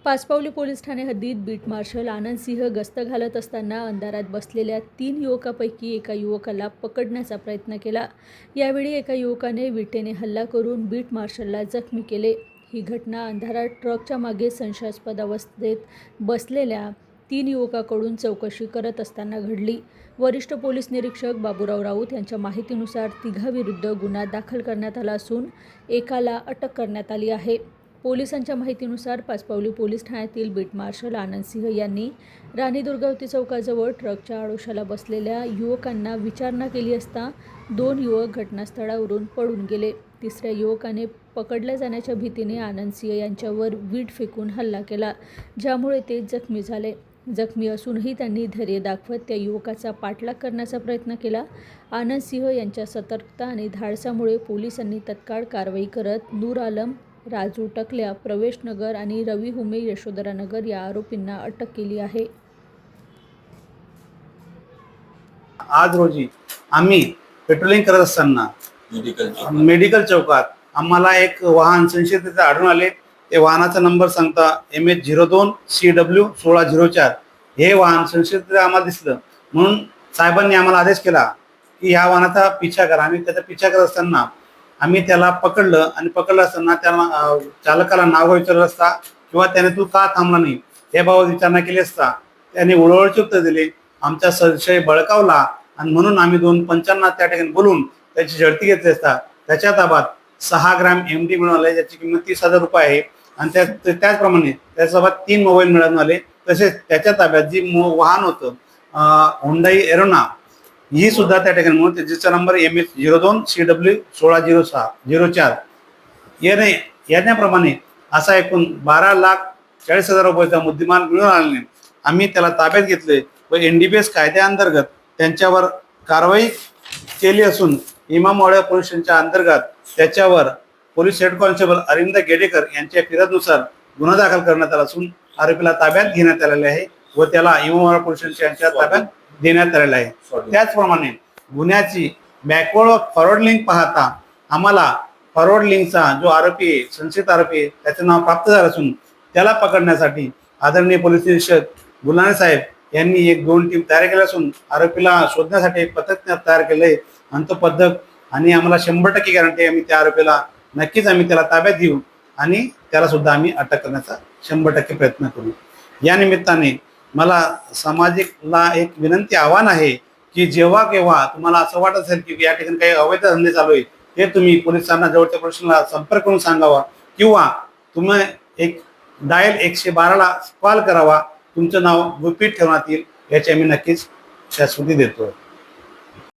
Pachpaoli police Thane हद्दीत beat marshal Anand Singh गस्त घालत असताना अंधारात बसलेल्या 3 युवकांपैकी एका युवकाला पकडण्याचा प्रयत्न केला। यावेळी एका युवकाने विटेने हल्ला करून बीट मार्शलला जखमी केले। ही घटना अंधारात ट्रकच्या मागे संशयास्पद अवस्थेत बसलेल्या 3 युवकांकडून चौकशी करत असताना घडली। वरिष्ठ पोलीस निरीक्षक बाबूराव राऊत यांच्या माहितीनुसार तिघांविरुद्ध गुन्हा दाखल करण्यात आला असून एकाला अटक करण्यात आली आहे। पोलिसांच्या माहितीनुसार पाचपावली पोलीस ठाण्यातील बीट मार्शल आनंद सिंह यांनी राणी दुर्गावती चौकाजवळ ट्रकच्या आडोशाला बसलेल्या युवकांना विचारणा केली असता 2 युवक घटनास्थळावरून पळून गेले। तिसऱ्या युवकाने पकडल्या जाण्याच्या भीतीने आनंद सिंह यांच्यावर वीट फेकून हल्ला केला, ज्यामुळे ते जखमी झाले। जखमी असूनही त्यांनी धैर्य दाखवत त्या युवकाचा पाठलाग करण्याचा प्रयत्न केला। आनंद सिंह यांच्या सतर्कता आणि धाडसामुळे पोलिसांनी तत्काळ कारवाई करत नूर आलम, राजू टकल्या, प्रवेश नगर आणि रवी हुमे यशोधरा नगर या आरोपींना अटक केली आहे। आज रोजी आम्ही पेट्रोलिंग करत असताना मेडिकल चौकात आम्हाला एक वाहन संशयित आढळून आले। ते वाहनाचा नंबर सांगता MH02CW1604 हे वाहन संशयित आम्हाला दिसलं, म्हणून साहेबांनी आम्हाला आदेश केला की ह्या वाहनाचा पिछा करा। आम्ही त्याचा पिछा करत असताना आम्ही त्याला पकडलं आणि पकडलं असताना त्याला चालकाला नाव विचारलं असता किंवा त्याने तू का थांबला नाही या बाबत विचारणा केली असता त्याने उडवळीचे उत्तर दिले। आमचा संशय बळकावला आणि म्हणून आम्ही 255 त्या ठिकाणी बोलून त्याची झडती घेतली असता त्याच्या ताब्यात 6 ग्रॅम MD मिळून आले, ज्याची किंमत 30,000 रुपये आहे। आणि त्याचप्रमाणे त्याच्यासोबत 3 मोबाईल मिळून आले। तसेच त्याच्या ताब्यात जी वाहन होतं हुंडाई एरोना ही सुद्धा त्या ठिकाणी म्हणून जिचा नंबर MH02CW1604 येण्याप्रमाणे असा एकूण 12,40,000 रुपयाचा मुद्देमाल मिळून आल्याने आम्ही त्याला ताब्यात घेतले व NDPS कायद्याअंतर्गत त्यांच्यावर कारवाई केली असून इमामवाडा पोलीस स्टेशनच्या अंतर्गत त्याच्यावर पोलीस हेड कॉन्स्टेबल अरविंद गेडेकर यांच्या फिर्यादीनुसार गुन्हा दाखल करण्यात आला असून आरोपीला ताब्यात घेण्यात आलेले आहे व त्याला इमामवाडा पोलीस स्टेशनच्या ताब्यात देण्यात आलेला आहे। त्याचप्रमाणे गुन्ह्याची बॅकवर्ड व फॉरवर्ड लिंक पाहता आम्हाला फॉरवर्ड लिंकचा जो आरोपी आहे, संशयित आरोपी आहे, त्याचं नाव प्राप्त झालं असून त्याला पकडण्यासाठी आदरणीय पोलीस निरीक्षक गुलाने साहेब यांनी 1-2 टीम तयार केल्या असून आरोपीला शोधण्यासाठी एक पथक तयार केलं आहे। आणि तो पथक आणि आम्हाला 100% गॅरंटी आम्ही त्या आरोपीला नक्कीच आम्ही त्याला ताब्यात घेऊ आणि त्याला सुद्धा आम्ही अटक करण्याचा 100% प्रयत्न करू। या निमित्ताने मला सामाजिकला एक विनंती आव्हान आहे की जेव्हा केव्हा तुम्हाला असं वाटत असेल की या ठिकाणी काही अवैध धंदे चालू आहे ते तुम्ही पोलिसांना जवळच्या पोलिसांना संपर्क करून सांगावा किंवा तुम्ही एक डायल 112ला कॉल करावा। तुमचं नाव गुपित ठेवण्यात येईल याची आम्ही नक्कीच शाश्वती देतो।